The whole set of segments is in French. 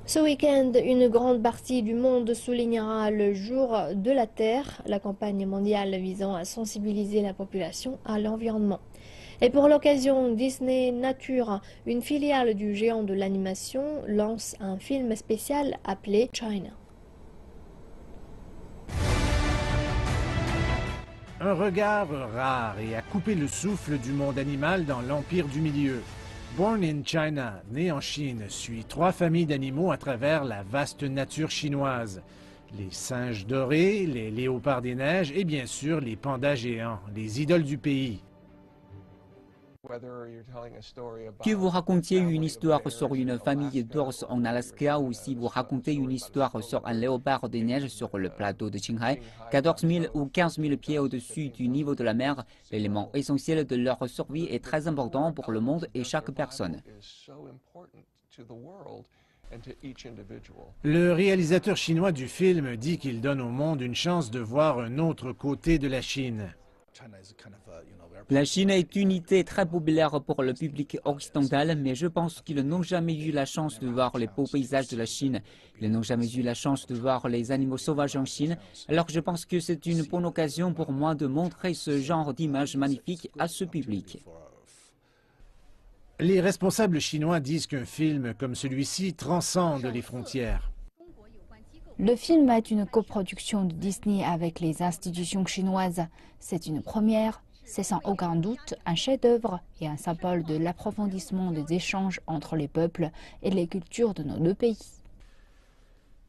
Ce week-end, une grande partie du monde soulignera le jour de la Terre, la campagne mondiale visant à sensibiliser la population à l'environnement. Et pour l'occasion, Disney Nature, une filiale du géant de l'animation, lance un film spécial appelé China. Un regard rare et à couper le souffle du monde animal dans l'Empire du Milieu. Born in China, né en Chine, suit 3 familles d'animaux à travers la vaste nature chinoise. Les singes dorés, les léopards des neiges et bien sûr les pandas géants, les idoles du pays. Que vous racontiez une histoire sur une famille d'ours en Alaska ou si vous racontez une histoire sur un léopard des neiges sur le plateau de Qinghai, 14 000 ou 15 000 pieds au-dessus du niveau de la mer, l'élément essentiel de leur survie est très important pour le monde et chaque personne. Le réalisateur chinois du film dit qu'il donne au monde une chance de voir un autre côté de la Chine. La Chine est une unité très populaire pour le public occidental, mais je pense qu'ils n'ont jamais eu la chance de voir les beaux paysages de la Chine. Ils n'ont jamais eu la chance de voir les animaux sauvages en Chine. Alors je pense que c'est une bonne occasion pour moi de montrer ce genre d'images magnifiques à ce public. Les responsables chinois disent qu'un film comme celui-ci transcende les frontières. Le film est une coproduction de Disney avec les institutions chinoises. C'est une première. C'est sans aucun doute un chef-d'œuvre et un symbole de l'approfondissement des échanges entre les peuples et les cultures de nos deux pays.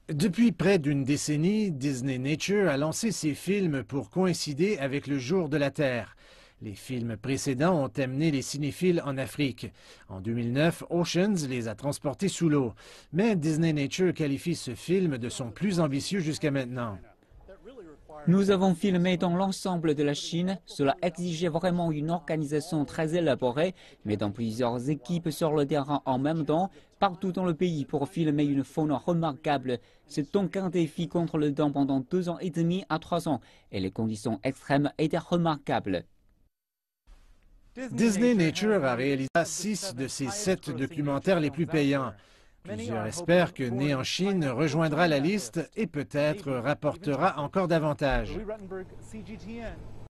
Depuis près d'une décennie, Disney Nature a lancé ses films pour coïncider avec le jour de la Terre. Les films précédents ont amené les cinéphiles en Afrique. En 2009, Oceans les a transportés sous l'eau. Mais Disney Nature qualifie ce film de son plus ambitieux jusqu'à maintenant. Nous avons filmé dans l'ensemble de la Chine. Cela exigeait vraiment une organisation très élaborée, mais dans plusieurs équipes sur le terrain en même temps, partout dans le pays pour filmer une faune remarquable. C'est donc un défi contre le temps pendant 2 ans et demi à 3 ans, et les conditions extrêmes étaient remarquables. Disney Nature a réalisé 6 de ses 7 documentaires les plus payants. Plusieurs espèrent que Né en Chine rejoindra la liste et peut-être rapportera encore davantage.